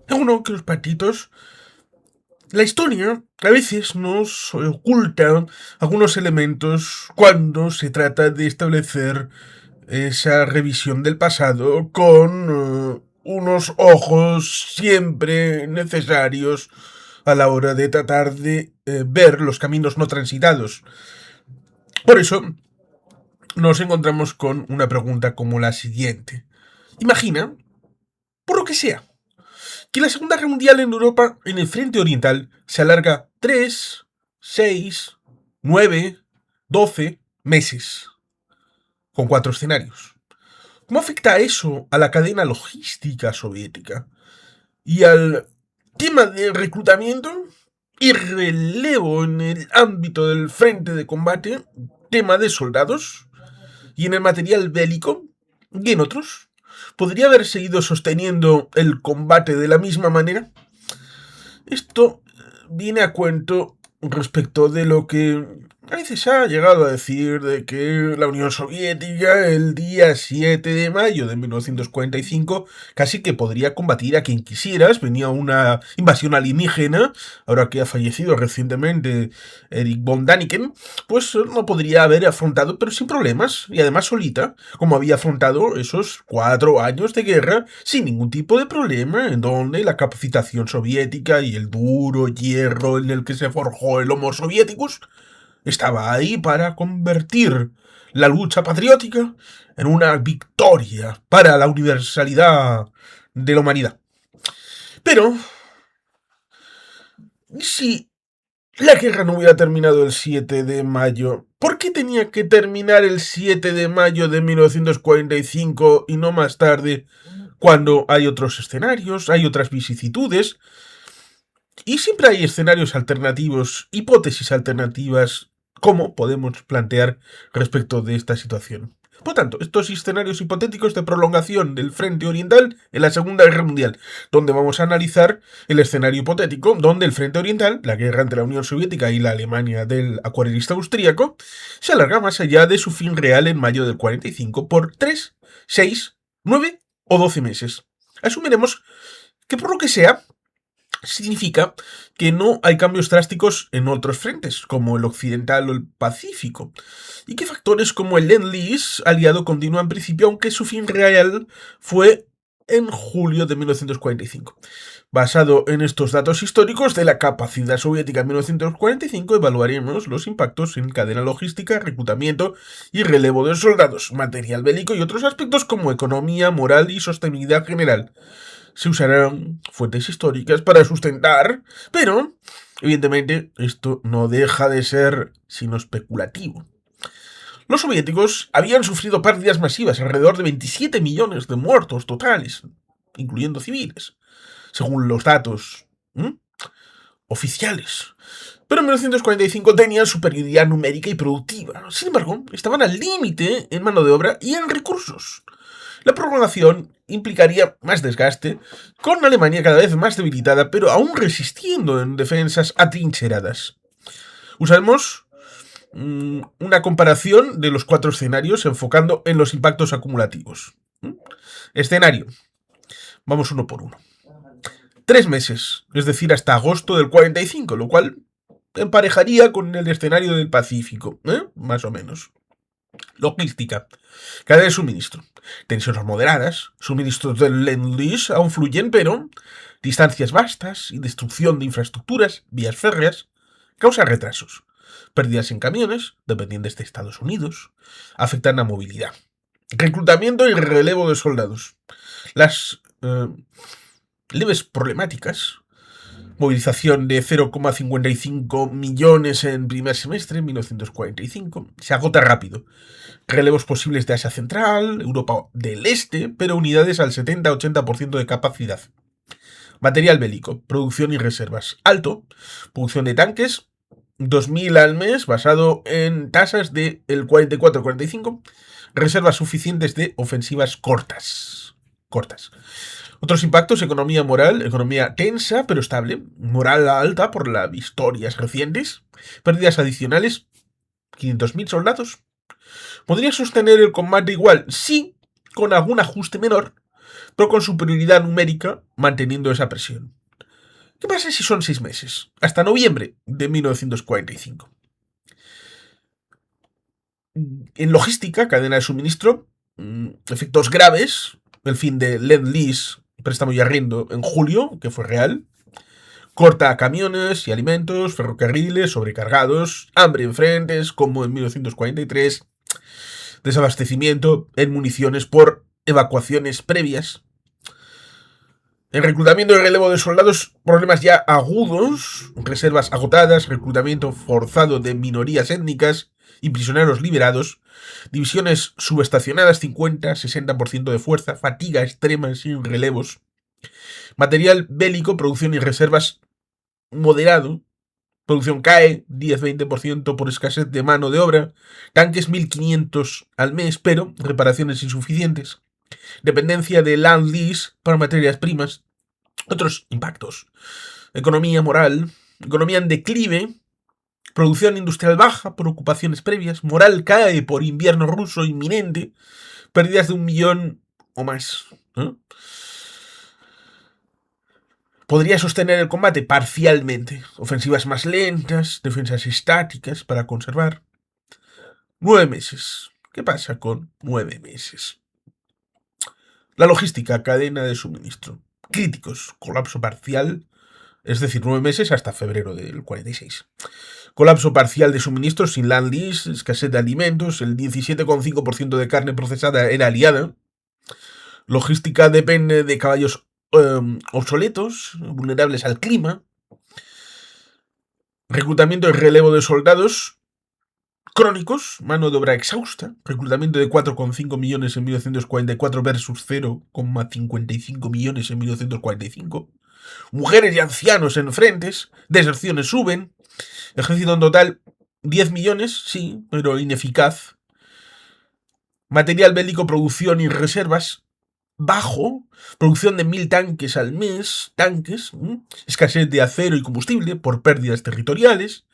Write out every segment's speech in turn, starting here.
Uno que los patitos. La historia a veces nos oculta algunos elementos cuando se trata de establecer esa revisión del pasado con unos ojos siempre necesarios a la hora de tratar de ver los caminos no transitados. Por eso nos encontramos con una pregunta como la siguiente. Imagina, por lo que sea, que la Segunda Guerra Mundial en Europa, en el frente oriental, se alarga 3, 6, 9, 12 meses, con 4 escenarios. ¿Cómo afecta eso a la cadena logística soviética y al tema de reclutamiento y relevo en el ámbito del frente de combate, tema de soldados y en el material bélico y en otros? ¿Podría haber seguido sosteniendo el combate de la misma manera? Esto viene a cuento respecto de lo que a veces se ha llegado a decir de que la Unión Soviética el día 7 de mayo de 1945 casi que podría combatir a quien quisieras. Venía una invasión alienígena, ahora que ha fallecido recientemente Erich von Däniken, pues no podría haber afrontado, pero sin problemas, y además solita, como había afrontado esos 4 años de guerra sin ningún tipo de problema, en donde la capacitación soviética y el duro hierro en el que se forjó el Homo Soviéticus estaba ahí para convertir la lucha patriótica en una victoria para la universalidad de la humanidad. Pero, ¿y si la guerra no hubiera terminado el 7 de mayo? ¿Por qué tenía que terminar el 7 de mayo de 1945 y no más tarde, cuando hay otros escenarios, hay otras vicisitudes? Y siempre hay escenarios alternativos, hipótesis alternativas, cómo podemos plantear respecto de esta situación. Por tanto, estos escenarios hipotéticos de prolongación del frente oriental en la Segunda Guerra Mundial, donde vamos a analizar el escenario hipotético donde el frente oriental, la guerra entre la Unión Soviética y la Alemania del acuarelista austríaco, se alarga más allá de su fin real en mayo del 45 por 3, 6, 9 o 12 meses. Asumiremos que por lo que sea, significa que no hay cambios drásticos en otros frentes, como el occidental o el pacífico, y que factores como el Lend-Lease aliado continúa en principio, aunque su fin real fue en julio de 1945. Basado en estos datos históricos de la capacidad soviética en 1945, evaluaremos los impactos en cadena logística, reclutamiento y relevo de soldados, material bélico y otros aspectos como economía, moral y sostenibilidad general. Se usarán fuentes históricas para sustentar, pero evidentemente esto no deja de ser sino especulativo. Los soviéticos habían sufrido pérdidas masivas, alrededor de 27 millones de muertos totales, incluyendo civiles, según los datos oficiales. Pero en 1945 tenían superioridad numérica y productiva. Sin embargo, estaban al límite en mano de obra y en recursos. La prolongación implicaría más desgaste, con Alemania cada vez más debilitada, pero aún resistiendo en defensas atrincheradas. Usaremos una comparación de los 4 escenarios enfocando en los impactos acumulativos. Escenario. Vamos uno por uno. 3 meses, es decir, hasta agosto del 45, lo cual emparejaría con el escenario del Pacífico, más o menos. Logística. Cadena de suministro. Tensiones moderadas. Suministros del Lend-Lease aún fluyen, pero distancias vastas y destrucción de infraestructuras, vías férreas, causa retrasos. Pérdidas en camiones, dependientes de Estados Unidos, afectan la movilidad. Reclutamiento y relevo de soldados. Las leves problemáticas. Movilización de 0,55 millones en primer semestre, 1945. Se agota rápido. Relevos posibles de Asia Central, Europa del Este, pero unidades al 70-80% de capacidad. Material bélico, producción y reservas. Alto, producción de tanques, 2.000 al mes, basado en tasas del 44-45. Reservas suficientes de ofensivas cortas. Otros impactos: economía moral, economía tensa pero estable, moral alta por las historias recientes, pérdidas adicionales, 500.000 soldados. ¿Podría sostener el combate igual? Sí, con algún ajuste menor, pero con superioridad numérica manteniendo esa presión. ¿Qué pasa si son 6 meses? Hasta noviembre de 1945. En logística, cadena de suministro, efectos graves, el fin de Lend-Lease, préstamo y arriendo en julio, que fue real, corta camiones y alimentos, ferrocarriles sobrecargados, hambre en frentes, como en 1943, desabastecimiento en municiones por evacuaciones previas. El reclutamiento y relevo de soldados, problemas ya agudos, reservas agotadas, reclutamiento forzado de minorías étnicas y prisioneros liberados, divisiones subestacionadas 50-60% de fuerza, fatiga extrema sin relevos, material bélico, producción y reservas moderado, producción cae 10-20% por escasez de mano de obra, tanques 1500 al mes, pero reparaciones insuficientes, dependencia de land lease para materias primas. Otros impactos: economía moral, economía en declive, producción industrial baja por ocupaciones previas, moral cae por invierno ruso inminente, pérdidas de 1 millón o más. Podría sostener el combate parcialmente, ofensivas más lentas, defensas estáticas para conservar. 9 meses. ¿Qué pasa con 9 meses? La logística, cadena de suministro. Críticos, colapso parcial, es decir, 9 meses hasta febrero del 46. Colapso parcial de suministros sin land lease, escasez de alimentos, el 17,5% de carne procesada era aliada. Logística depende de caballos obsoletos, vulnerables al clima. Reclutamiento y relevo de soldados crónicos, mano de obra exhausta, reclutamiento de 4,5 millones en 1944 versus 0,55 millones en 1945. Mujeres y ancianos en frentes, deserciones suben, ejército en total 10 millones, sí, pero ineficaz. Material bélico, producción y reservas bajo, producción de 1000 tanques al mes, escasez de acero y combustible por pérdidas territoriales,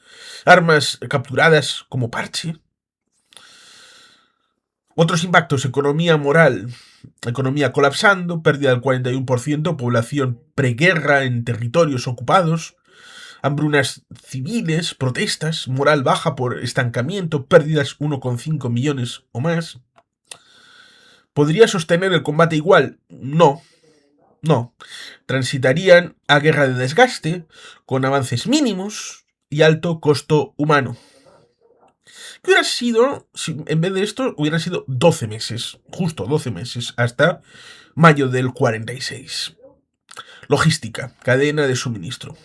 armas capturadas como parche. Otros impactos: economía moral, economía colapsando, pérdida del 41%, población preguerra en territorios ocupados, hambrunas civiles, protestas, moral baja por estancamiento, pérdidas 1,5 millones o más. ¿Podría sostener el combate igual? No. Transitarían a guerra de desgaste, con avances mínimos y alto costo humano. ¿Qué hubiera sido si en vez de esto hubieran sido 12 meses? Justo 12 meses, hasta mayo del 46. Logística, cadena de suministro.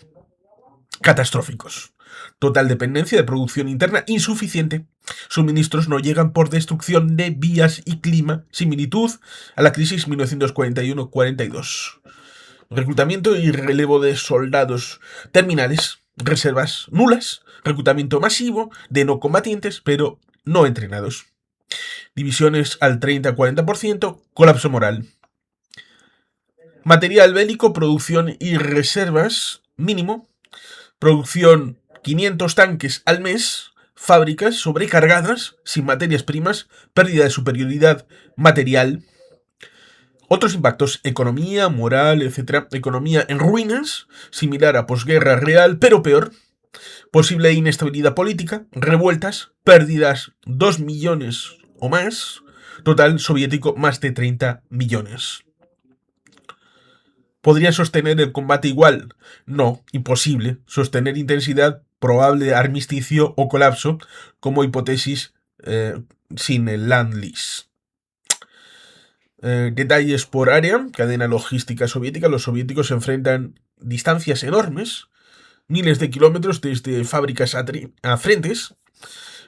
Catastróficos. Total dependencia de producción interna insuficiente. Suministros no llegan por destrucción de vías y clima. Similitud a la crisis 1941-42. Reclutamiento y relevo de soldados terminales. Reservas nulas. Reclutamiento masivo de no combatientes, pero no entrenados. Divisiones al 30-40%. Colapso moral. Material bélico, producción y reservas mínimo. Producción 500 tanques al mes, fábricas sobrecargadas, sin materias primas, pérdida de superioridad material. Otros impactos: economía, moral, etc. Economía en ruinas, similar a posguerra real, pero peor. Posible inestabilidad política, revueltas, pérdidas 2 millones o más. Total soviético más de 30 millones. ¿Podría sostener el combate igual? No, imposible. Sostener intensidad, probable armisticio o colapso, como hipótesis sin el land lease. Detalles por área, cadena logística soviética. Los soviéticos se enfrentan distancias enormes, miles de kilómetros desde fábricas a frentes,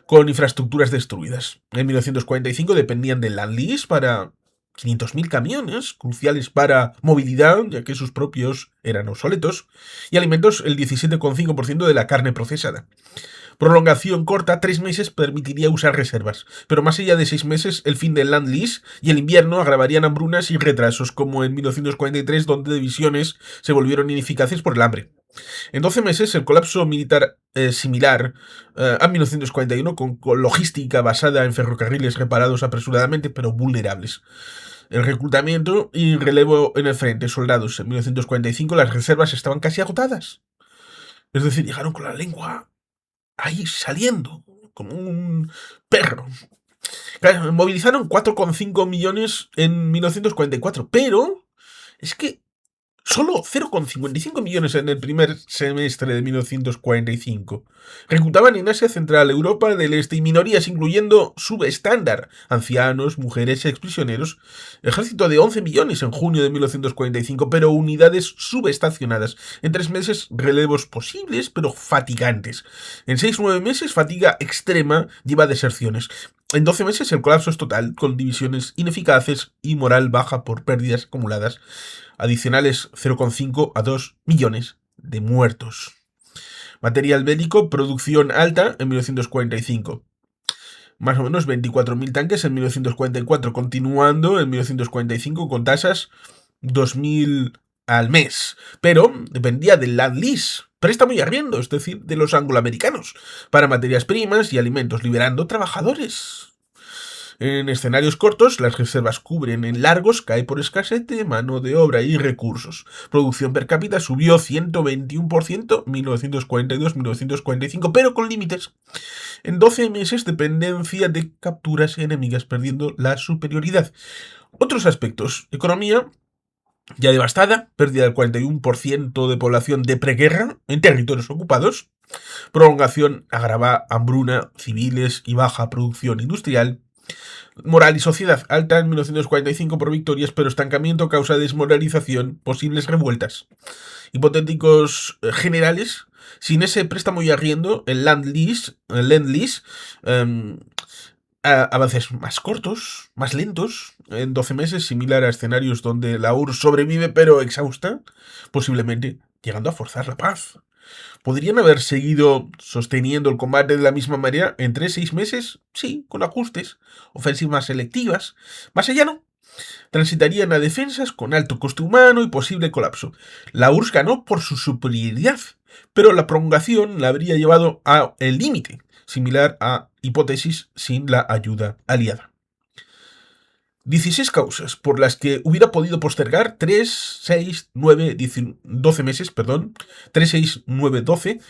con infraestructuras destruidas. En 1945 dependían del land lease para 500.000 camiones, cruciales para movilidad, ya que sus propios eran obsoletos, y alimentos el 17,5% de la carne procesada. Prolongación corta, 3 meses permitiría usar reservas, pero más allá de 6 meses, el fin del land lease y el invierno agravarían hambrunas y retrasos, como en 1943, donde divisiones se volvieron ineficaces por el hambre. En 12 meses, el colapso militar similar a 1941, con logística basada en ferrocarriles reparados apresuradamente, pero vulnerables. el reclutamiento y relevo en el frente. Soldados. En 1945 las reservas estaban casi agotadas. Es decir, llegaron con la lengua ahí saliendo, como un perro. Claro, movilizaron 4,5 millones en 1944, pero es que solo 0,55 millones en el primer semestre de 1945. Reclutaban en Asia Central, Europa del Este y minorías, incluyendo subestándar, ancianos, mujeres, exprisioneros. Ejército de 11 millones en junio de 1945, pero unidades subestacionadas. En 3 meses, relevos posibles, pero fatigantes. En 6-9 meses, fatiga extrema, lleva deserciones. En 12 meses, el colapso es total, con divisiones ineficaces y moral baja por pérdidas acumuladas. Adicionales 0,5 a 2 millones de muertos. Material bélico, producción alta en 1945. Más o menos 24.000 tanques en 1944, continuando en 1945 con tasas 2.000 al mes. Pero dependía del Land Lease, préstamo y arriendo, es decir, de los angloamericanos, para materias primas y alimentos, liberando trabajadores. En escenarios cortos, las reservas cubren, en largos cae por escasez de mano de obra y recursos. Producción per cápita subió 121% 1942-1945, pero con límites. En 12 meses dependencia de capturas enemigas, perdiendo la superioridad. Otros aspectos. Economía ya devastada, pérdida del 41% de población de preguerra en territorios ocupados. Prolongación agrava hambruna, civiles y baja producción industrial. Moral y sociedad alta en 1945 por victorias, pero estancamiento causa desmoralización, posibles revueltas. Hipotéticos generales, sin ese préstamo y arriendo, el Land Lease, avances más cortos, más lentos, en 12 meses, similar a escenarios donde la URSS sobrevive pero exhausta, posiblemente llegando a forzar la paz. ¿Podrían haber seguido sosteniendo el combate de la misma manera en 3-6 meses? Sí, con ajustes, ofensivas selectivas. Más allá no. Transitarían a defensas con alto coste humano y posible colapso. La URSS ganó por su superioridad, pero la prolongación la habría llevado a el límite, similar a hipótesis sin la ayuda aliada. 16 causas por las que hubiera podido postergar 3, 6, 9, 12 meses, 3, 6, 9, 12,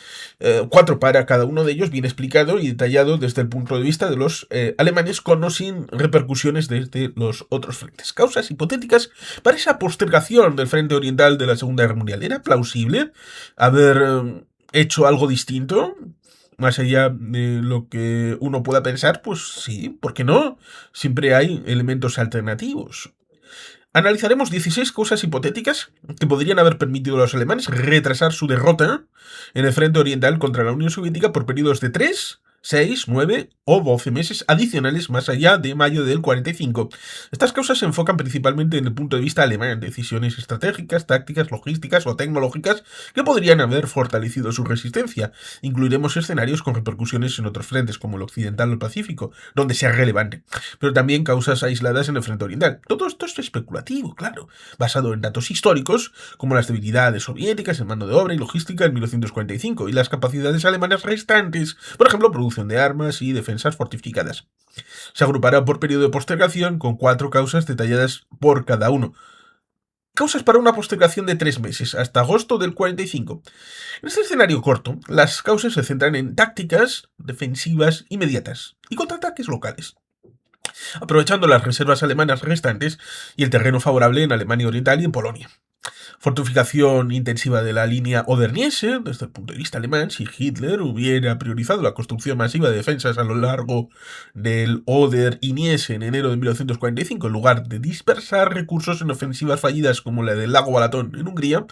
4 para cada uno de ellos, bien explicado y detallado desde el punto de vista de los alemanes, con o sin repercusiones desde los otros frentes. Causas hipotéticas para esa postergación del frente oriental de la Segunda Guerra Mundial. ¿Era plausible haber hecho algo distinto? Más allá de lo que uno pueda pensar, pues sí, ¿por qué no? Siempre hay elementos alternativos. Analizaremos 16 cosas hipotéticas que podrían haber permitido a los alemanes retrasar su derrota en el frente oriental contra la Unión Soviética por periodos de 3, 6, 9 o 12 meses adicionales más allá de mayo del 45. Estas causas se enfocan principalmente en el punto de vista alemán, decisiones estratégicas, tácticas, logísticas o tecnológicas que podrían haber fortalecido su resistencia. Incluiremos escenarios con repercusiones en otros frentes, como el occidental o el Pacífico, donde sea relevante, pero también causas aisladas en el frente oriental. Todo esto es especulativo, claro, basado en datos históricos, como las debilidades soviéticas en mano de obra y logística en 1945, y las capacidades alemanas restantes, por ejemplo, producción de armas y defensas fortificadas. Se agrupará por periodo de postergación con 4 causas detalladas por cada uno. Causas para una postergación de 3 meses, hasta agosto del 45. En este escenario corto, las causas se centran en tácticas defensivas inmediatas y contraataques locales, aprovechando las reservas alemanas restantes y el terreno favorable en Alemania Oriental y en Polonia. Fortificación intensiva de la línea Oder-Neisse, desde el punto de vista alemán, si Hitler hubiera priorizado la construcción masiva de defensas a lo largo del Oder y Neisse en enero de 1945, en lugar de dispersar recursos en ofensivas fallidas como la del lago Balatón en Hungría,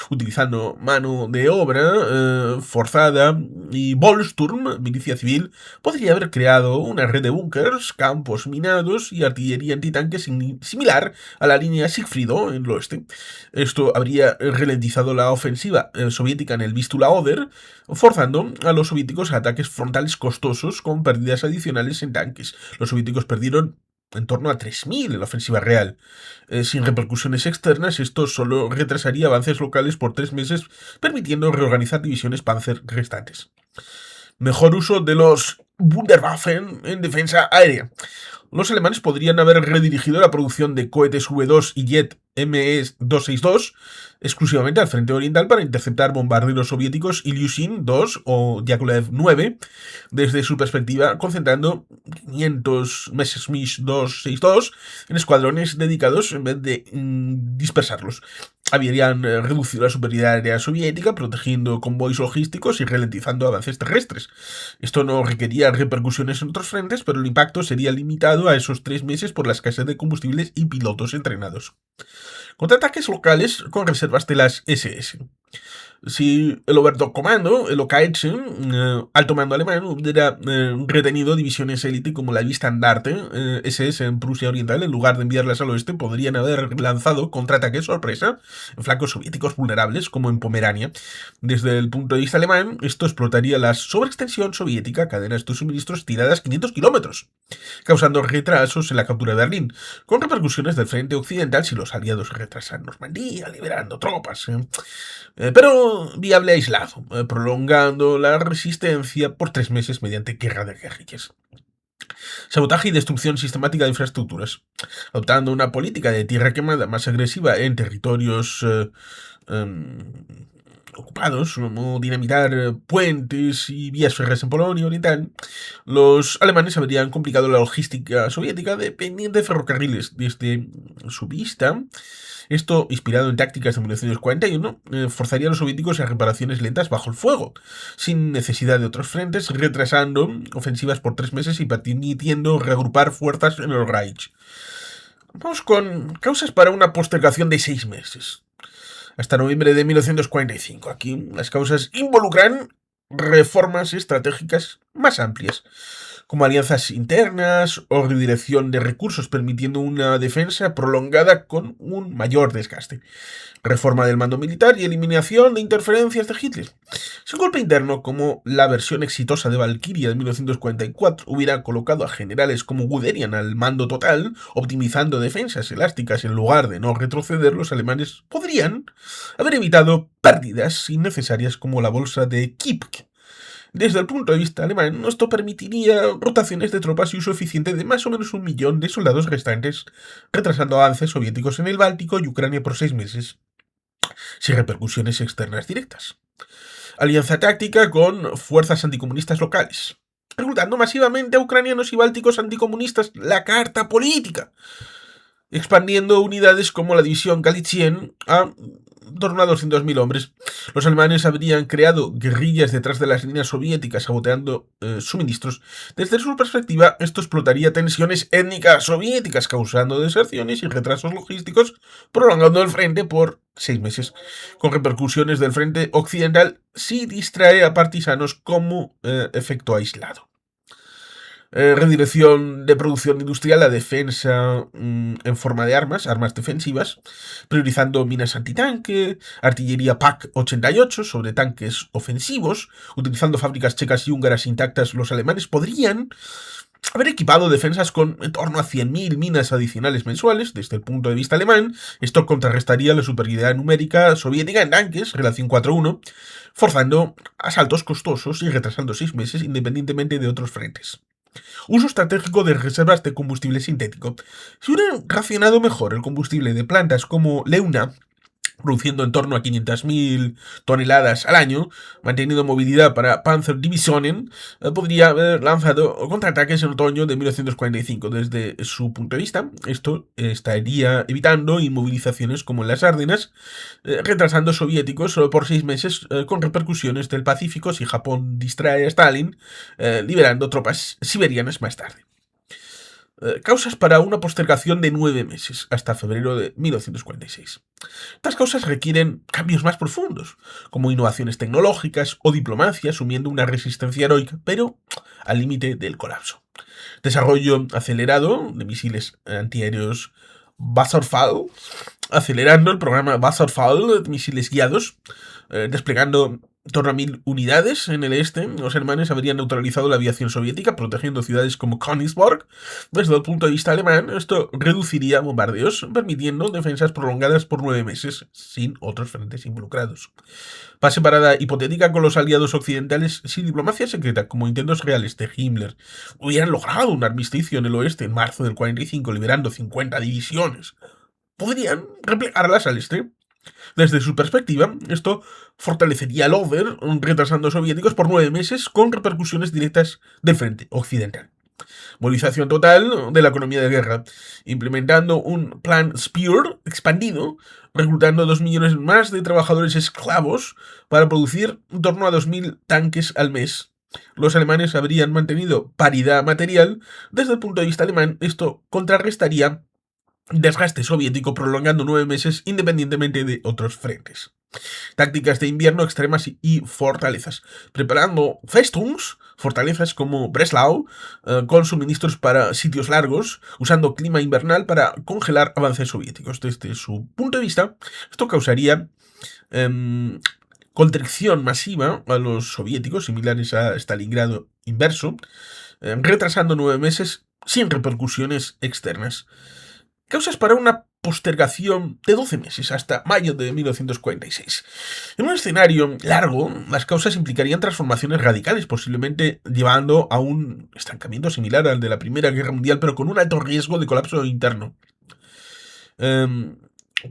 utilizando mano de obra forzada y Volksturm, milicia civil, podría haber creado una red de búnkers, campos minados y artillería antitanque similar a la línea Sigfrido en el oeste. Esto habría ralentizado la ofensiva soviética en el Vístula-Oder, forzando a los soviéticos a ataques frontales costosos con pérdidas adicionales en tanques. Los soviéticos perdieron en torno a 3.000 en la ofensiva real. Sin repercusiones externas, esto solo retrasaría avances locales por 3 meses, permitiendo reorganizar divisiones Panzer restantes. Mejor uso de los Wunderwaffen en defensa aérea. Los alemanes podrían haber redirigido la producción de cohetes V2 y jet ME-262 exclusivamente al frente oriental para interceptar bombarderos soviéticos Ilyushin 2 o Yakolev 9 desde su perspectiva, concentrando 500 Messerschmitt 262 en escuadrones dedicados en vez de dispersarlos. Habrían reducido la superioridad aérea soviética, protegiendo convoys logísticos y ralentizando avances terrestres. Esto no requería repercusiones en otros frentes, pero el impacto sería limitado a esos 3 meses por la escasez de combustibles y pilotos entrenados. Contraataques locales con reservas de las SS. Si el Oberkommando, el OKH, alto mando alemán, hubiera retenido divisiones élite como la Estandarte SS en Prusia Oriental, en lugar de enviarlas al oeste, podrían haber lanzado contraataques sorpresa en flancos soviéticos vulnerables, como en Pomerania. Desde el punto de vista alemán, esto explotaría la sobreextensión soviética, cadenas de suministros tiradas 500 kilómetros, causando retrasos en la captura de Berlín, con repercusiones del frente occidental si los aliados retrasan Normandía, liberando tropas. Pero viable aislado, prolongando la resistencia por 3 meses mediante guerra de guerrillas. Sabotaje y destrucción sistemática de infraestructuras, adoptando una política de tierra quemada más agresiva en territorios ocupados, como dinamitar puentes y vías férreas en Polonia Oriental. Los alemanes habrían complicado la logística soviética dependiente de ferrocarriles desde su vista. Esto, inspirado en tácticas de 1941, forzaría a los soviéticos a reparaciones lentas bajo el fuego, sin necesidad de otros frentes, retrasando ofensivas por 3 meses y permitiendo reagrupar fuerzas en el Reich. Vamos con causas para una postergación de 6 meses. Hasta noviembre de 1945. Aquí las causas involucran reformas estratégicas más amplias, como alianzas internas o redirección de recursos, permitiendo una defensa prolongada con un mayor desgaste. Reforma del mando militar y eliminación de interferencias de Hitler. Si un golpe interno, como la versión exitosa de Valkyria de 1944, hubiera colocado a generales como Guderian al mando total, optimizando defensas elásticas en lugar de no retroceder, los alemanes podrían haber evitado pérdidas innecesarias como la bolsa de Kipk. Desde el punto de vista alemán, esto permitiría rotaciones de tropas y uso eficiente de más o menos 1 millón de soldados restantes, retrasando avances soviéticos en el Báltico y Ucrania por 6 meses, sin repercusiones externas directas. Alianza táctica con fuerzas anticomunistas locales, reclutando masivamente a ucranianos y bálticos anticomunistas la carta política, expandiendo unidades como la división Galitzien a torno a 200.000 hombres. Los alemanes habrían creado guerrillas detrás de las líneas soviéticas, saboteando suministros. Desde su perspectiva, esto explotaría tensiones étnicas soviéticas, causando deserciones y retrasos logísticos, prolongando el frente por 6 meses, con repercusiones del frente occidental si distrae a partisanos como efecto aislado. Redirección de producción industrial a defensa en forma de armas defensivas, priorizando minas antitanque, artillería PaK-88 sobre tanques ofensivos, utilizando fábricas checas y húngaras intactas. Los alemanes podrían haber equipado defensas con en torno a 100.000 minas adicionales mensuales. Desde el punto de vista alemán, esto contrarrestaría la superioridad numérica soviética en tanques, relación 4-1, forzando asaltos costosos y retrasando 6 meses independientemente de otros frentes. Uso estratégico de reservas de combustible sintético. Si hubieran racionado mejor el combustible de plantas como Leuna, produciendo en torno a 500.000 toneladas al año, manteniendo movilidad para Panzerdivisionen, podría haber lanzado contraataques en otoño de 1945. Desde su punto de vista, esto estaría evitando inmovilizaciones como en las Ardenas, retrasando soviéticos solo por 6 meses, con repercusiones del Pacífico si Japón distrae a Stalin, liberando tropas siberianas más tarde. Causas para una postergación de 9 meses, hasta febrero de 1946. Estas causas requieren cambios más profundos, como innovaciones tecnológicas o diplomacia, asumiendo una resistencia heroica, pero al límite del colapso. Desarrollo acelerado de misiles antiaéreos Wasserfall, acelerando el programa Wasserfall de misiles guiados, desplegando torno a 1000 unidades en el este. Los alemanes habrían neutralizado la aviación soviética, protegiendo ciudades como Königsberg. Desde el punto de vista alemán, esto reduciría bombardeos, permitiendo defensas prolongadas por 9 meses, sin otros frentes involucrados. Pase parada hipotética con los aliados occidentales si diplomacia secreta, como intentos reales de Himmler, hubieran logrado un armisticio en el oeste en marzo del 45, liberando 50 divisiones. Podrían replegarlas al este. Desde su perspectiva, esto fortalecería al Over, retrasando soviéticos por 9 meses con repercusiones directas del frente occidental. Movilización total de la economía de guerra, implementando un plan Spear expandido, reclutando 2 millones más de trabajadores esclavos para producir en torno a 2000 tanques al mes. Los alemanes habrían mantenido paridad material. Desde el punto de vista alemán, esto contrarrestaría desgaste soviético prolongando 9 meses independientemente de otros frentes. Tácticas de invierno extremas y fortalezas, preparando Festungs, fortalezas como Breslau, con suministros para sitios largos, usando clima invernal para congelar avances soviéticos. Desde su punto de vista, esto causaría constricción masiva a los soviéticos, similares a Stalingrado inverso, retrasando 9 meses sin repercusiones externas. Causas para una postergación de 12 meses hasta mayo de 1946. En un escenario largo, las causas implicarían transformaciones radicales, posiblemente llevando a un estancamiento similar al de la Primera Guerra Mundial, pero con un alto riesgo de colapso interno.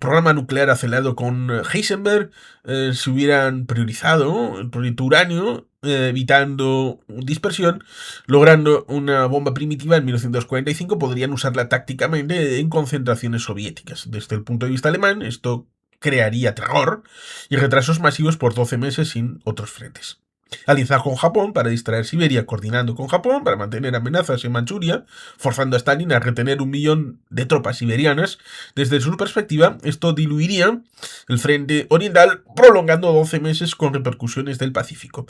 Programa nuclear acelerado con Heisenberg, se hubieran priorizado el proyecto uranio, evitando dispersión, logrando una bomba primitiva en 1945, podrían usarla tácticamente en concentraciones soviéticas. Desde el punto de vista alemán, esto crearía terror y retrasos masivos por 12 meses sin otros frentes. Alianza con Japón para distraer Siberia, coordinando con Japón para mantener amenazas en Manchuria, forzando a Stalin a retener 1 millón de tropas siberianas. Desde su perspectiva, esto diluiría el frente oriental, prolongando 12 meses con repercusiones del Pacífico.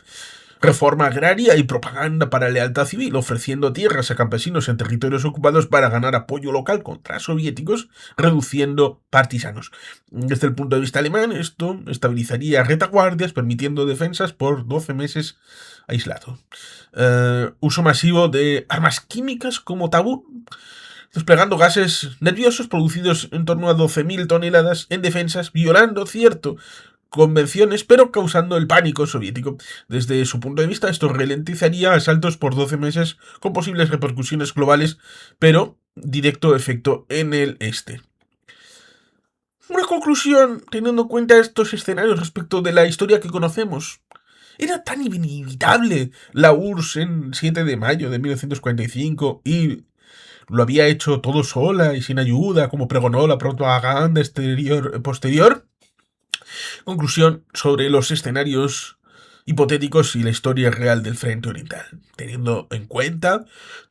Reforma agraria y propaganda para lealtad civil, ofreciendo tierras a campesinos en territorios ocupados para ganar apoyo local contra soviéticos, reduciendo partisanos. Desde el punto de vista alemán, esto estabilizaría retaguardias, permitiendo defensas por 12 meses aislado. Uso masivo de armas químicas como tabú, desplegando gases nerviosos producidos en torno a 12.000 toneladas en defensas, violando convenciones, pero causando el pánico soviético. Desde su punto de vista, esto ralentizaría asaltos por 12 meses con posibles repercusiones globales, pero directo efecto en el este. Una conclusión, teniendo en cuenta estos escenarios respecto de la historia que conocemos. Era tan inevitable la URSS en 7 de mayo de 1945 y lo había hecho todo sola y sin ayuda, como pregonó la propaganda posterior. Conclusión sobre los escenarios hipotéticos y la historia real del frente oriental. Teniendo en cuenta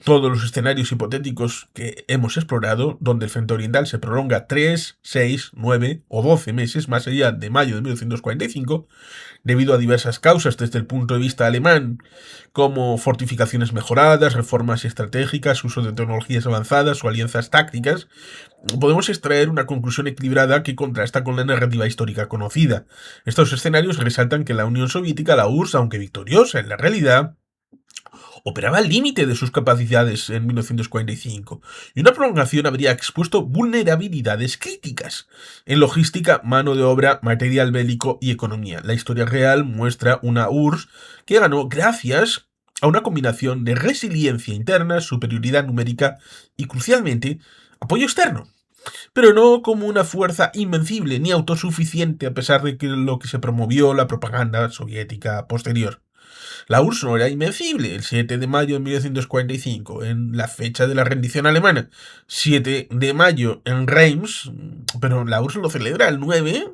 todos los escenarios hipotéticos que hemos explorado, donde el frente oriental se prolonga 3, 6, 9 o 12 meses más allá de mayo de 1945, debido a diversas causas desde el punto de vista alemán, como fortificaciones mejoradas, reformas estratégicas, uso de tecnologías avanzadas o alianzas tácticas, podemos extraer una conclusión equilibrada que contrasta con la narrativa histórica conocida. Estos escenarios resaltan que la Unión Soviética, la URSS, aunque victoriosa en la realidad, operaba al límite de sus capacidades en 1945, y una prolongación habría expuesto vulnerabilidades críticas en logística, mano de obra, material bélico y economía. La historia real muestra una URSS que ganó gracias a una combinación de resiliencia interna, superioridad numérica y, crucialmente, apoyo externo, pero no como una fuerza invencible ni autosuficiente a pesar de que lo que se promovió la propaganda soviética posterior. La URSS no era invencible. El 7 de mayo de 1945, en la fecha de la rendición alemana, 7 de mayo en Reims, pero la URSS lo celebra el 9.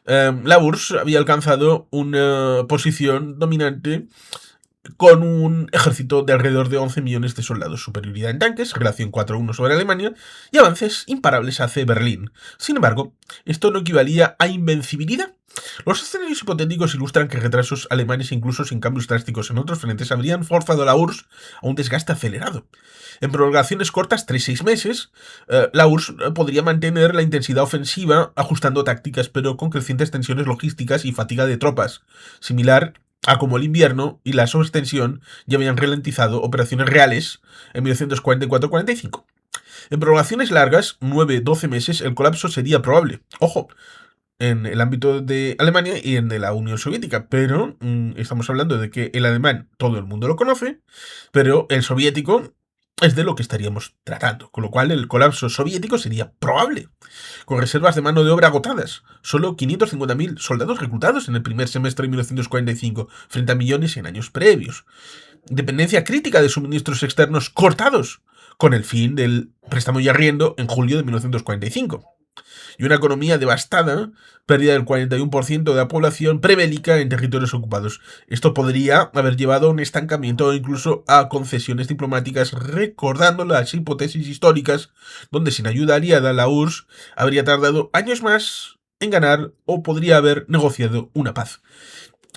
La URSS había alcanzado una posición dominante con un ejército de alrededor de 11 millones de soldados, superioridad en tanques, relación 4-1 sobre Alemania y avances imparables hacia Berlín. Sin embargo, esto no equivalía a invencibilidad. Los escenarios hipotéticos ilustran que retrasos alemanes, incluso sin cambios drásticos en otros frentes, habrían forzado a la URSS a un desgaste acelerado. En prolongaciones cortas, 3-6 meses, la URSS podría mantener la intensidad ofensiva ajustando tácticas, pero con crecientes tensiones logísticas y fatiga de tropas, similar a como el invierno y la sobreextensión ya habían ralentizado operaciones reales en 1944-45. En prolongaciones largas, 9-12 meses, el colapso sería probable. Ojo, en el ámbito de Alemania y en de la Unión Soviética, pero estamos hablando de que el alemán todo el mundo lo conoce, pero el soviético es de lo que estaríamos tratando, con lo cual el colapso soviético sería probable, con reservas de mano de obra agotadas, solo 550.000 soldados reclutados en el primer semestre de 1945, frente a millones en años previos, dependencia crítica de suministros externos cortados, con el fin del préstamo y arriendo en julio de 1945 y una economía devastada, pérdida del 41% de la población prebélica en territorios ocupados. Esto podría haber llevado a un estancamiento o incluso a concesiones diplomáticas, recordando las hipótesis históricas donde sin ayuda aliada la URSS habría tardado años más en ganar o podría haber negociado una paz.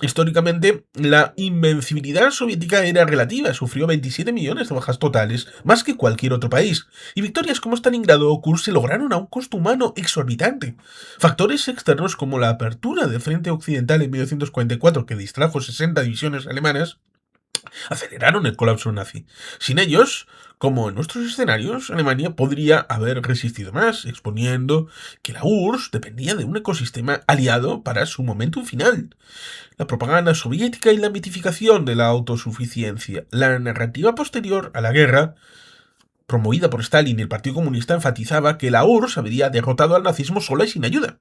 Históricamente, la invencibilidad soviética era relativa, sufrió 27 millones de bajas totales, más que cualquier otro país, y victorias como Stalingrado o Kursk se lograron a un costo humano exorbitante. Factores externos como la apertura del frente occidental en 1944, que distrajo 60 divisiones alemanas, aceleraron el colapso nazi. Sin ellos, como en nuestros escenarios, Alemania podría haber resistido más, exponiendo que la URSS dependía de un ecosistema aliado para su momento final. La propaganda soviética y la mitificación de la autosuficiencia. La narrativa posterior a la guerra, promovida por Stalin y el Partido Comunista, enfatizaba que la URSS habría derrotado al nazismo sola y sin ayuda,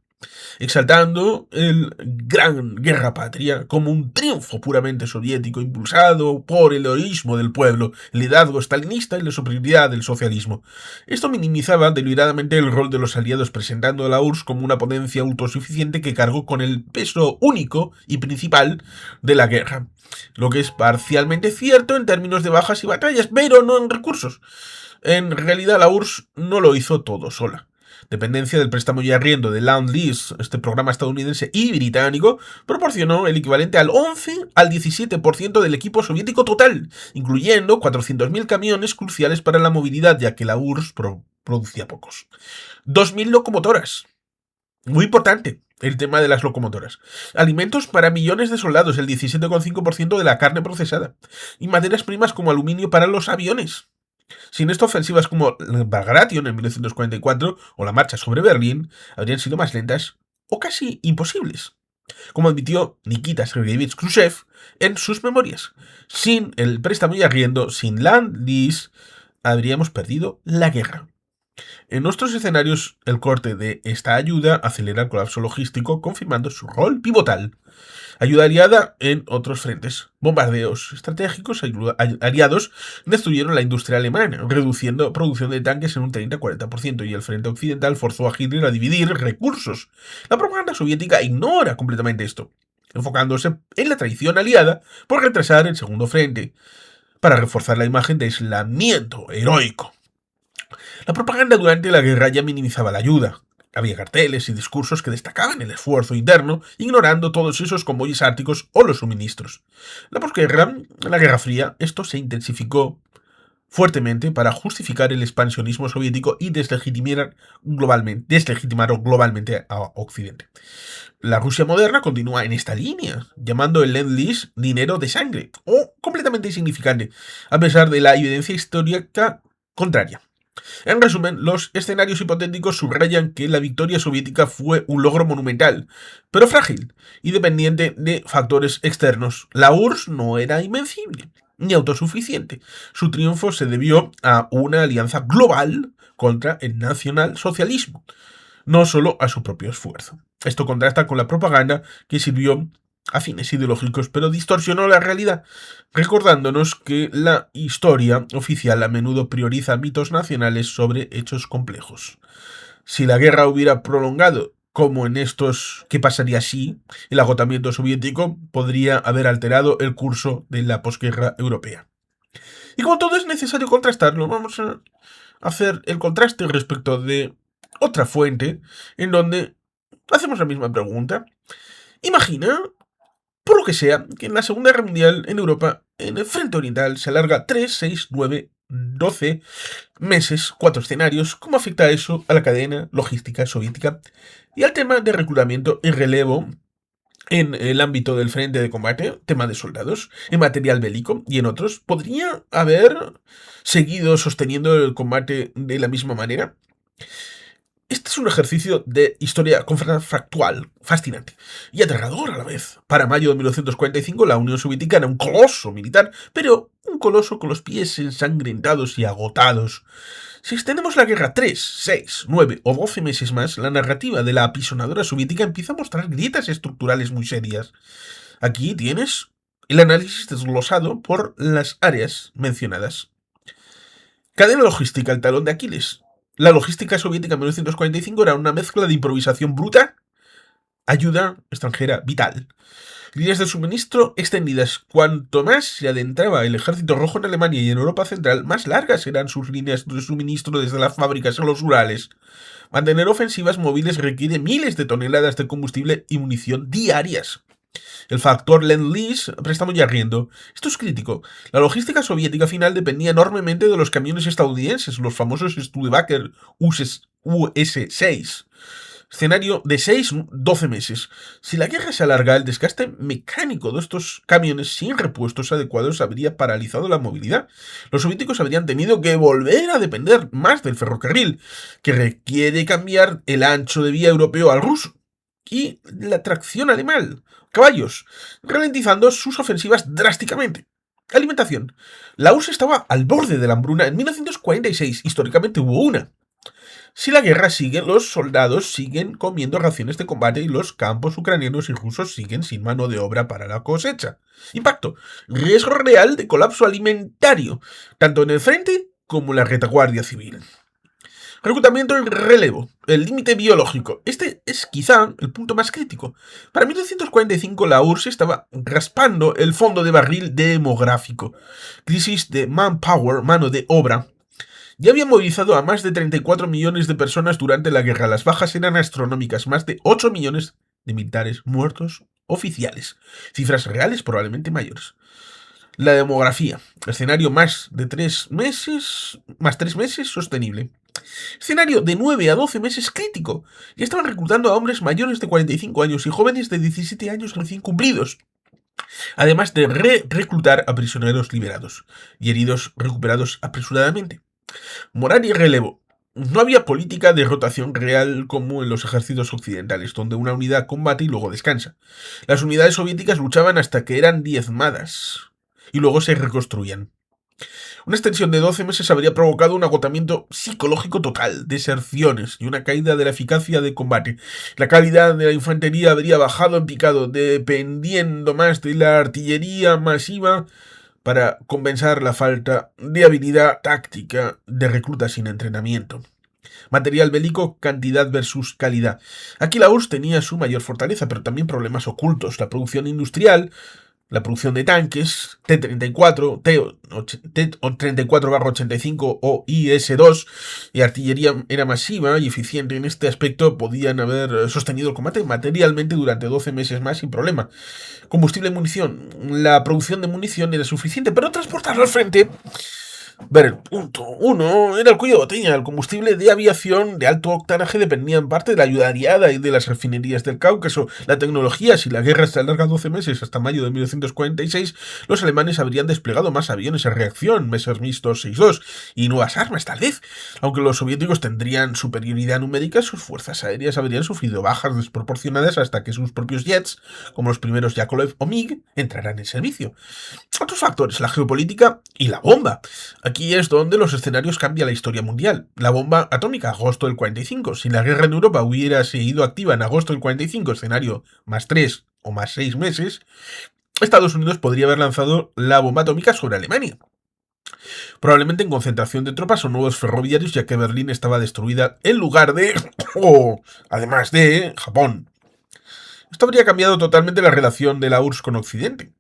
exaltando el Gran Guerra Patria como un triunfo puramente soviético impulsado por el heroísmo del pueblo, el liderazgo stalinista y la superioridad del socialismo. Esto minimizaba deliberadamente el rol de los aliados, presentando a la URSS como una potencia autosuficiente que cargó con el peso único y principal de la guerra, lo que es parcialmente cierto en términos de bajas y batallas, pero no en recursos. En realidad la URSS no lo hizo todo sola. Dependencia del préstamo y arriendo de Lend-Lease, este programa estadounidense y británico, proporcionó el equivalente al 11 al 17% del equipo soviético total, incluyendo 400.000 camiones cruciales para la movilidad, ya que la URSS producía pocos. 2.000 locomotoras. Muy importante el tema de las locomotoras. Alimentos para millones de soldados, el 17,5% de la carne procesada. Y materias primas como aluminio para los aviones. Sin esto, ofensivas como Bagration en 1944 o la marcha sobre Berlín habrían sido más lentas o casi imposibles, como admitió Nikita Sergeyevich Khrushchev en sus memorias. Sin el préstamo y arriendo, sin Land-Lease, habríamos perdido la guerra. En nuestros escenarios, el corte de esta ayuda acelera el colapso logístico, confirmando su rol pivotal. Ayuda aliada en otros frentes. Bombardeos estratégicos aliados destruyeron la industria alemana, reduciendo producción de tanques en un 30-40%, y el frente occidental forzó a Hitler a dividir recursos. La propaganda soviética ignora completamente esto, enfocándose en la traición aliada por retrasar el segundo frente, para reforzar la imagen de aislamiento heroico. La propaganda durante la guerra ya minimizaba la ayuda. Había carteles y discursos que destacaban el esfuerzo interno, ignorando todos esos convoyes árticos o los suministros. La posguerra, la Guerra Fría, esto se intensificó fuertemente para justificar el expansionismo soviético y deslegitimar globalmente a Occidente. La Rusia moderna continúa en esta línea, llamando el Lend-Lease dinero de sangre, o completamente insignificante, a pesar de la evidencia histórica contraria. En resumen, los escenarios hipotéticos subrayan que la victoria soviética fue un logro monumental, pero frágil y dependiente de factores externos. La URSS no era invencible ni autosuficiente. Su triunfo se debió a una alianza global contra el nacionalsocialismo, no solo a su propio esfuerzo. Esto contrasta con la propaganda que sirvió a fines ideológicos, pero distorsionó la realidad, recordándonos que la historia oficial a menudo prioriza mitos nacionales sobre hechos complejos. Si la guerra hubiera prolongado como en estos ¿qué pasaría si el agotamiento soviético podría haber alterado el curso de la posguerra europea? Y como todo es necesario contrastarlo, vamos a hacer el contraste respecto de otra fuente en donde hacemos la misma pregunta. Imagina, por lo que sea, que en la Segunda Guerra Mundial en Europa, en el frente oriental, se alarga 3, 6, 9, 12 meses, 4 escenarios. ¿Cómo afecta eso a la cadena logística soviética y al tema de reclutamiento y relevo en el ámbito del frente de combate, tema de soldados, en material bélico y en otros? ¿Podría haber seguido sosteniendo el combate de la misma manera? Este es un ejercicio de historia contrafactual, fascinante y aterrador a la vez. Para mayo de 1945, la Unión Soviética era un coloso militar, pero un coloso con los pies ensangrentados y agotados. Si extendemos la guerra 3, 6, 9 o 12 meses más, la narrativa de la apisonadora soviética empieza a mostrar grietas estructurales muy serias. Aquí tienes el análisis desglosado por las áreas mencionadas. Cadena logística, el talón de Aquiles. La logística soviética en 1945 era una mezcla de improvisación bruta, ayuda extranjera vital. Líneas de suministro extendidas. Cuanto más se adentraba el ejército rojo en Alemania y en Europa Central, más largas eran sus líneas de suministro desde las fábricas a los Urales. Mantener ofensivas móviles requiere miles de toneladas de combustible y munición diarias. El factor Lend-Lease, préstamo y arriendo. Esto es crítico. La logística soviética final dependía enormemente de los camiones estadounidenses, los famosos Studebaker US-6. Escenario de 6-12 meses. Si la guerra se alarga, el desgaste mecánico de estos camiones sin repuestos adecuados habría paralizado la movilidad. Los soviéticos habrían tenido que volver a depender más del ferrocarril, que requiere cambiar el ancho de vía europeo al ruso, y la tracción animal, caballos, ralentizando sus ofensivas drásticamente. Alimentación. La URSS estaba al borde de la hambruna en 1946. Históricamente hubo una. Si la guerra sigue, los soldados siguen comiendo raciones de combate y los campos ucranianos y rusos siguen sin mano de obra para la cosecha. Impacto. Riesgo real de colapso alimentario, tanto en el frente como en la retaguardia civil. Reclutamiento y relevo. El límite biológico. Este es quizá el punto más crítico. Para 1945 la URSS estaba raspando el fondo de barril demográfico. Crisis de manpower, mano de obra. Ya había movilizado a más de 34 millones de personas durante la guerra. Las bajas eran astronómicas, más de 8 millones de militares muertos oficiales. Cifras reales probablemente mayores. La demografía. Escenario más 3 meses sostenible. Escenario de 9 a 12 meses crítico. Ya estaban reclutando a hombres mayores de 45 años y jóvenes de 17 años recién cumplidos. Además de reclutar a prisioneros liberados y heridos recuperados apresuradamente. Moral y relevo. No había política de rotación real como en los ejércitos occidentales, donde una unidad combate y luego descansa. Las unidades soviéticas luchaban hasta que eran diezmadas y luego se reconstruían. Una extensión de 12 meses habría provocado un agotamiento psicológico total, deserciones y una caída de la eficacia de combate. La calidad de la infantería habría bajado en picado, dependiendo más de la artillería masiva para compensar la falta de habilidad táctica de reclutas sin entrenamiento. Material bélico, cantidad versus calidad. Aquí la URSS tenía su mayor fortaleza, pero también problemas ocultos. La producción industrial, la producción de tanques, T-34, T-34-85 o IS-2 y artillería era masiva y eficiente en este aspecto, podían haber sostenido el combate materialmente durante 12 meses más sin problema. Combustible y munición. La producción de munición era suficiente, pero transportarlo al frente... Ver el punto. Uno era el cuello de botella. El combustible de aviación de alto octanaje dependía en parte de la ayuda aliada y de las refinerías del Cáucaso. La tecnología, si la guerra se alarga 12 meses hasta mayo de 1946, los alemanes habrían desplegado más aviones a reacción, Messerschmitt 262, y nuevas armas tal vez. Aunque los soviéticos tendrían superioridad numérica, sus fuerzas aéreas habrían sufrido bajas desproporcionadas hasta que sus propios jets, como los primeros Yakolev o MiG, entrarán en servicio. Otros factores, la geopolítica y la bomba. Aquí es donde los escenarios cambian la historia mundial. La bomba atómica, agosto del 45. Si la guerra en Europa hubiera seguido activa en agosto del 45, escenario más 3 o más 6 meses, Estados Unidos podría haber lanzado la bomba atómica sobre Alemania. probablemente en concentración de tropas o nuevos ferroviarios, ya que Berlín estaba destruida en lugar de, o además de, Japón. Esto habría cambiado totalmente la relación de la URSS con Occidente,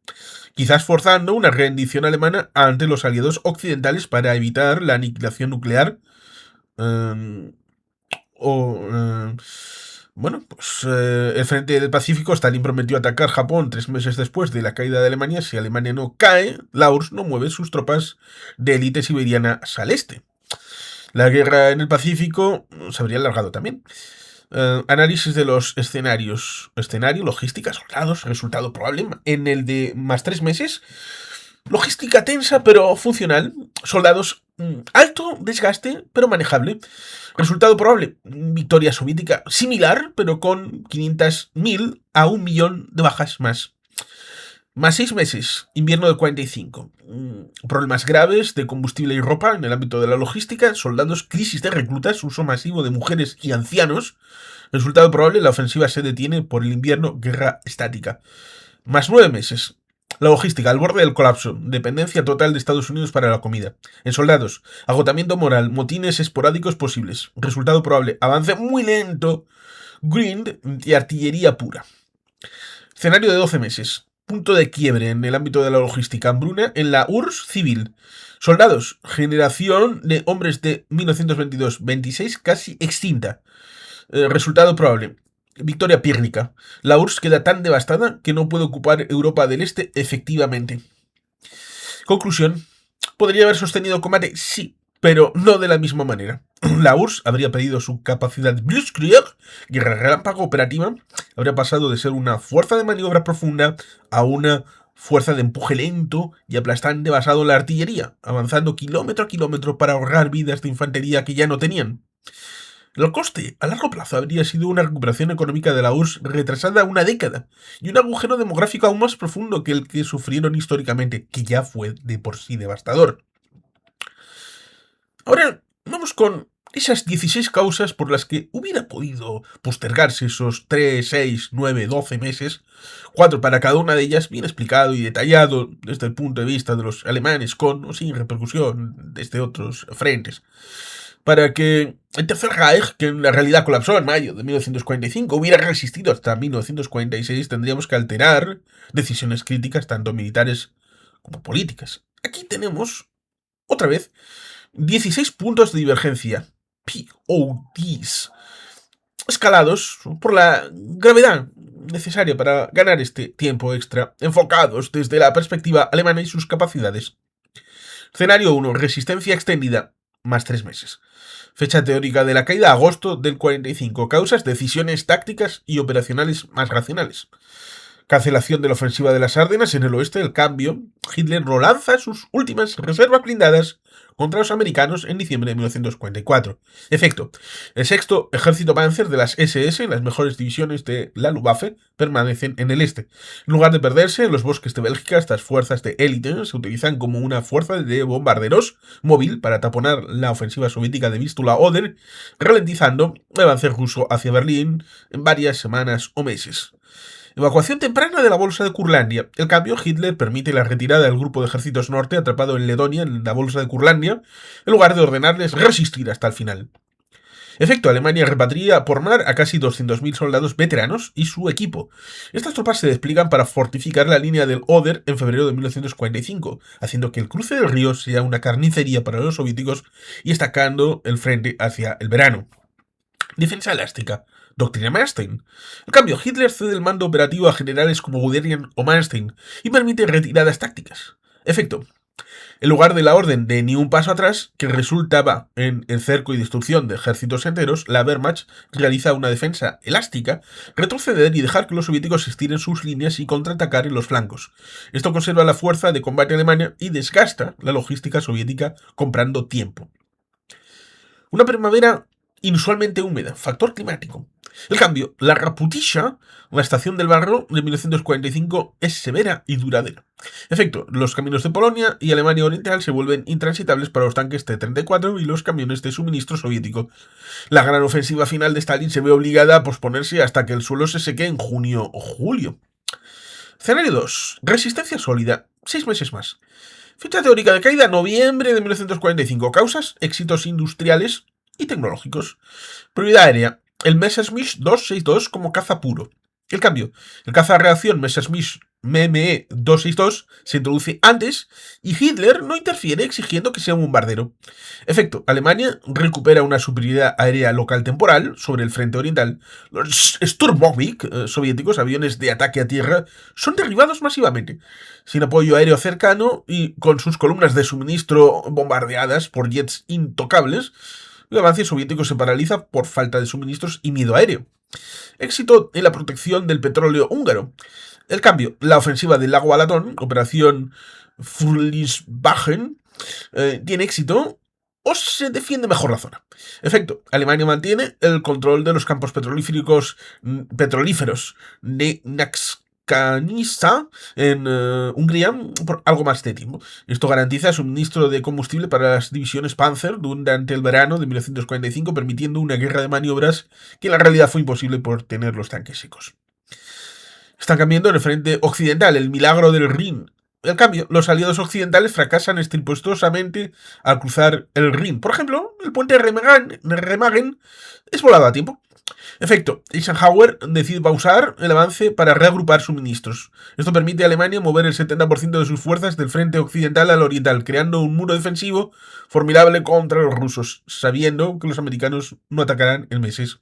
quizás forzando una rendición alemana ante los aliados occidentales para evitar la aniquilación nuclear. eh, el Frente del Pacífico. Stalin prometió atacar Japón 3 meses después de la caída de Alemania. Si Alemania no cae, la URSS no mueve sus tropas de élite siberianas al este. La guerra en el Pacífico se habría alargado también. Análisis de los escenarios. Escenario, logística, soldados, resultado probable. En el de más 3 meses, logística tensa pero funcional. Soldados, alto desgaste pero manejable. Resultado probable, victoria soviética similar pero con 500.000 a 1 millón de bajas más. Más 6 meses, invierno del 45. Problemas graves de combustible y ropa en el ámbito de la logística, soldados, crisis de reclutas, uso masivo de mujeres y ancianos. Resultado probable, la ofensiva se detiene por el invierno, guerra estática. Más 9 meses. La logística al borde del colapso, dependencia total de Estados Unidos para la comida. En soldados, agotamiento moral, motines esporádicos posibles. Resultado probable, avance muy lento, grind y artillería pura. Escenario de 12 meses. Punto de quiebre en el ámbito de la logística. Hambruna en la URSS civil. Soldados, generación de hombres de 1922-26 casi extinta. Resultado probable. Victoria pírrica. La URSS queda tan devastada que no puede ocupar Europa del Este efectivamente. Conclusión. ¿Podría haber sostenido combate? Sí, pero no de la misma manera. La URSS habría perdido su capacidad Blitzkrieg, guerra relámpago operativa, habría pasado de ser una fuerza de maniobra profunda a una fuerza de empuje lento y aplastante basado en la artillería, avanzando kilómetro a kilómetro para ahorrar vidas de infantería que ya no tenían. El coste a largo plazo habría sido una recuperación económica de la URSS retrasada una década y un agujero demográfico aún más profundo que el que sufrieron históricamente, que ya fue de por sí devastador. Ahora vamos con esas 16 causas por las que hubiera podido postergarse esos 3, 6, 9, 12 meses, 4 para cada una de ellas, bien explicado y detallado desde el punto de vista de los alemanes, con o sin repercusión desde otros frentes, para que el Tercer Reich, que en la realidad colapsó en mayo de 1945, hubiera resistido hasta 1946, tendríamos que alterar decisiones críticas, tanto militares como políticas. Aquí tenemos, otra vez, 16 puntos de divergencia, PODs, escalados por la gravedad necesaria para ganar este tiempo extra, enfocados desde la perspectiva alemana y sus capacidades. Escenario 1, resistencia extendida, más 3 meses. Fecha teórica de la caída, agosto del 45. Causas, decisiones tácticas y operacionales más racionales. Cancelación de la ofensiva de las Ardenas en el oeste. El cambio, Hitler relanza sus últimas reservas blindadas contra los americanos en diciembre de 1944. Efecto, el sexto ejército Panzer de las SS, las mejores divisiones de la Luftwaffe, permanecen en el este. En lugar de perderse en los bosques de Bélgica, estas fuerzas de élite se utilizan como una fuerza de bombarderos móvil para taponar la ofensiva soviética de Vístula-Oder, ralentizando el avance ruso hacia Berlín en varias semanas o meses. Evacuación temprana de la bolsa de Curlandia. El cambio, Hitler permite la retirada del grupo de ejércitos norte atrapado en Ledonia, en la bolsa de Curlandia, en lugar de ordenarles resistir hasta el final. Efecto, Alemania repatria por mar a casi 200.000 soldados veteranos y su equipo. Estas tropas se despliegan para fortificar la línea del Oder en febrero de 1945, haciendo que el cruce del río sea una carnicería para los soviéticos y destacando el frente hacia el verano. Defensa elástica. Doctrina Manstein. En cambio, Hitler cede el mando operativo a generales como Guderian o Manstein y permite retiradas tácticas. Efecto. En lugar de la orden de ni un paso atrás, que resultaba en el cerco y destrucción de ejércitos enteros, la Wehrmacht realiza una defensa elástica, retroceder y dejar que los soviéticos estiren sus líneas y contraatacar en los flancos. Esto conserva la fuerza de combate alemana y desgasta la logística soviética comprando tiempo. Una primavera inusualmente húmeda, factor climático. El cambio, la Raputisha, la estación del barro de 1945, es severa y duradera. Efecto, los caminos de Polonia y Alemania Oriental se vuelven intransitables para los tanques T-34 y los camiones de suministro soviético. La gran ofensiva final de Stalin se ve obligada a posponerse hasta que el suelo se seque en junio o julio. Escenario 2. Resistencia sólida. 6 meses más. Fecha teórica de caída, noviembre de 1945. Causas, éxitos industriales y tecnológicos. Prioridad aérea, el Messerschmitt 262 como caza puro. El cambio, el caza reacción Messerschmitt MME 262 se introduce antes y Hitler no interfiere exigiendo que sea un bombardero. Efecto, Alemania recupera una superioridad aérea local temporal sobre el frente oriental. Los Sturmovik soviéticos, aviones de ataque a tierra, son derribados masivamente, sin apoyo aéreo cercano y con sus columnas de suministro bombardeadas por jets intocables. El avance soviético se paraliza por falta de suministros y miedo aéreo. Éxito en la protección del petróleo húngaro. El cambio, la ofensiva del lago Alatón, operación Frühlingswagen, tiene éxito o se defiende mejor la zona. Efecto, Alemania mantiene el control de los campos petrolíferos de Naxkanisa en Hungría por algo más de tiempo. Esto garantiza suministro de combustible para las divisiones Panzer durante el verano de 1945, permitiendo una guerra de maniobras que en la realidad fue imposible por tener los tanques secos. Están cambiando en el frente occidental, el milagro del Rin. El cambio, los aliados occidentales fracasan estrepitosamente al cruzar el Rin. Por ejemplo, el puente Remagen es volado a tiempo. Efecto, Eisenhower decide pausar el avance para reagrupar suministros. Esto permite a Alemania mover el 70% de sus fuerzas del frente occidental al oriental, creando un muro defensivo formidable contra los rusos, sabiendo que los americanos no atacarán en meses.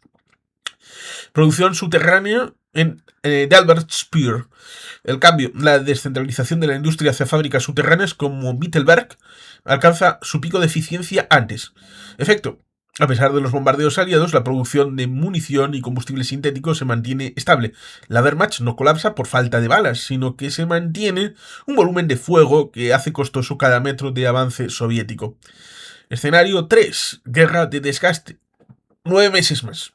Producción subterránea en Albert Speer. El cambio, la descentralización de la industria hacia fábricas subterráneas como Mittelberg alcanza su pico de eficiencia antes. Efecto, a pesar de los bombardeos aliados, la producción de munición y combustible sintético se mantiene estable. La Wehrmacht no colapsa por falta de balas, sino que se mantiene un volumen de fuego que hace costoso cada metro de avance soviético. Escenario 3. Guerra de desgaste. 9 meses más.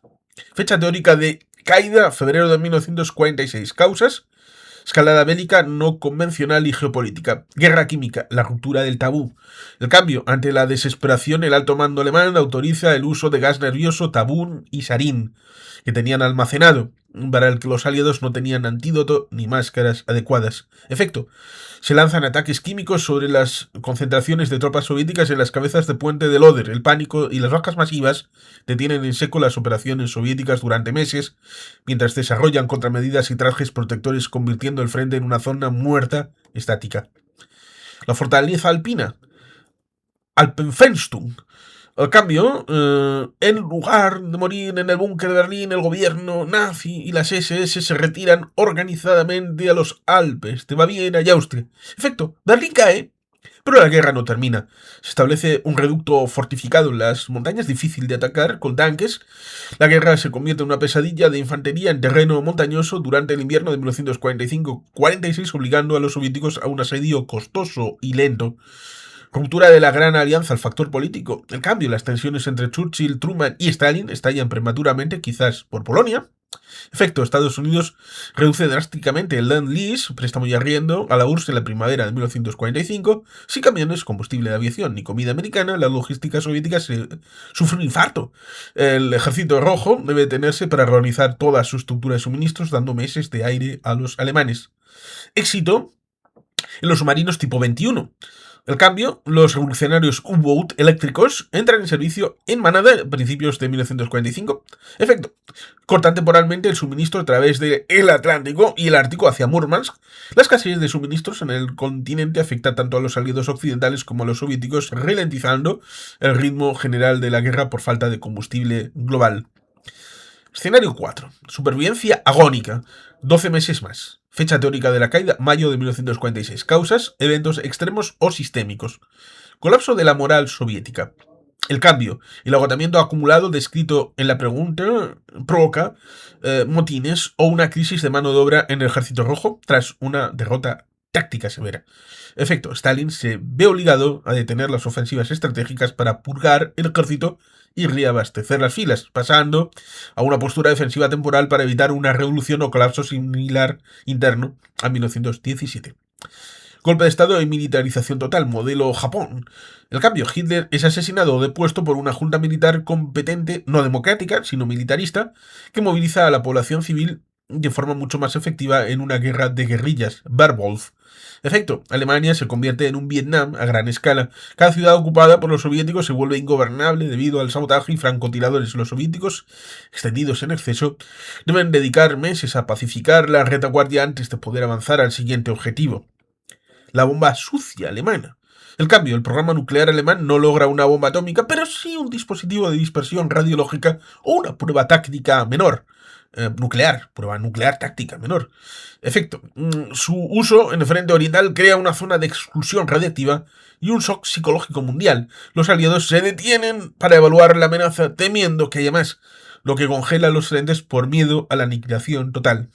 Fecha teórica de caída, febrero de 1946. Causas, escalada bélica no convencional y geopolítica. Guerra química, la ruptura del tabú. El cambio, ante la desesperación, el alto mando alemán autoriza el uso de gas nervioso tabún y sarín, que tenían almacenado, para el que los aliados no tenían antídoto ni máscaras adecuadas. Efecto, se lanzan ataques químicos sobre las concentraciones de tropas soviéticas en las cabezas de puente del Oder. El pánico y las bajas masivas detienen en seco las operaciones soviéticas durante meses, mientras desarrollan contramedidas y trajes protectores, convirtiendo el frente en una zona muerta estática. La fortaleza alpina, Alpenfestung. Al cambio, en lugar de morir en el búnker de Berlín, el gobierno nazi y las SS se retiran organizadamente a los Alpes de Baviera y Austria. Efecto, Berlín cae, pero la guerra no termina. Se establece un reducto fortificado en las montañas, difícil de atacar con tanques. La guerra se convierte en una pesadilla de infantería en terreno montañoso durante el invierno de 1945-46, obligando a los soviéticos a un asedio costoso y lento. Ruptura de la Gran Alianza al factor político. En cambio, las tensiones entre Churchill, Truman y Stalin estallan prematuramente, quizás por Polonia. Efecto, Estados Unidos reduce drásticamente el Lend-Lease, préstamo y arriendo, a la URSS en la primavera de 1945. Sin camiones, combustible de aviación ni comida americana, la logística soviética sufre un infarto. El Ejército Rojo debe detenerse para reorganizar toda su estructura de suministros, dando meses de aire a los alemanes. Éxito en los submarinos tipo 21. El cambio, los revolucionarios U-Boat eléctricos entran en servicio en manada a principios de 1945. Efecto, cortan temporalmente el suministro a través del Atlántico y el Ártico hacia Murmansk. La escasez de suministros en el continente afecta tanto a los aliados occidentales como a los soviéticos, ralentizando el ritmo general de la guerra por falta de combustible global. Escenario 4. Supervivencia agónica. 12 meses más. Fecha teórica de la caída, mayo de 1946. Causas, eventos extremos o sistémicos. Colapso de la moral soviética. El cambio, el agotamiento acumulado descrito en la pregunta provoca motines o una crisis de mano de obra en el Ejército Rojo tras una derrota táctica severa. Efecto, Stalin se ve obligado a detener las ofensivas estratégicas para purgar el ejército y reabastecer las filas, pasando a una postura defensiva temporal para evitar una revolución o colapso similar interno a 1917. Golpe de Estado y militarización total, modelo Japón. El cambio, Hitler es asesinado o depuesto por una junta militar competente, no democrática, sino militarista, que moviliza a la población civil de forma mucho más efectiva en una guerra de guerrillas, Werwolf. Efecto, Alemania se convierte en un Vietnam a gran escala. Cada ciudad ocupada por los soviéticos se vuelve ingobernable debido al sabotaje y francotiradores. Los soviéticos, extendidos en exceso, deben dedicar meses a pacificar la retaguardia antes de poder avanzar al siguiente objetivo: la bomba sucia alemana. En cambio, el programa nuclear alemán no logra una bomba atómica, pero sí un dispositivo de dispersión radiológica o una prueba táctica menor. Prueba nuclear táctica menor. Efecto, su uso en el frente oriental crea una zona de exclusión radiactiva y un shock psicológico mundial. Los aliados se detienen para evaluar la amenaza temiendo que haya más, lo que congela los frentes por miedo a la aniquilación total.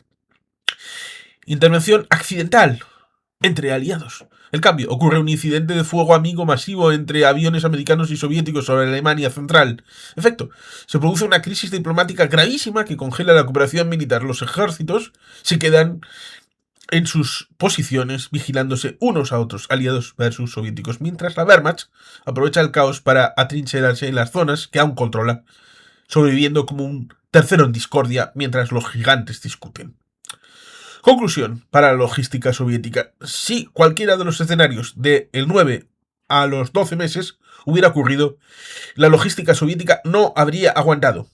Intervención accidental entre aliados. En cambio, ocurre un incidente de fuego amigo masivo entre aviones americanos y soviéticos sobre Alemania Central. Efecto, se produce una crisis diplomática gravísima que congela la cooperación militar. Los ejércitos se quedan en sus posiciones vigilándose unos a otros, aliados versus soviéticos, mientras la Wehrmacht aprovecha el caos para atrincherarse en las zonas que aún controla, sobreviviendo como un tercero en discordia mientras los gigantes discuten. Conclusión para la logística soviética: si cualquiera de los escenarios del 9 a los 12 meses hubiera ocurrido, la logística soviética no habría aguantado.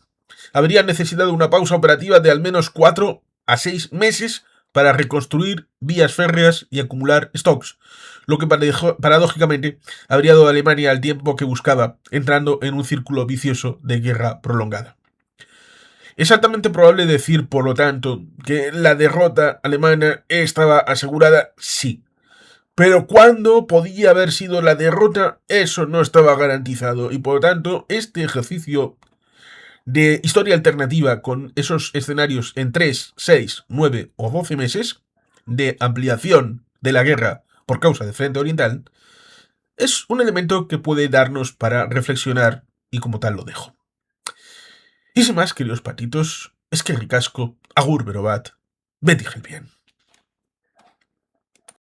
Habría necesitado una pausa operativa de al menos 4 a 6 meses para reconstruir vías férreas y acumular stocks, lo que paradójicamente habría dado a Alemania el tiempo que buscaba, entrando en un círculo vicioso de guerra prolongada. Es altamente probable decir, por lo tanto, que la derrota alemana estaba asegurada, sí. Pero ¿cuándo podía haber sido la derrota? Eso no estaba garantizado. Y por lo tanto, este ejercicio de historia alternativa con esos escenarios en 3, 6, 9 o 12 meses de ampliación de la guerra por causa del Frente Oriental es un elemento que puede darnos para reflexionar y como tal lo dejo. Y sin más, queridos patitos, es que ricasco, agur berobat, Betty bien.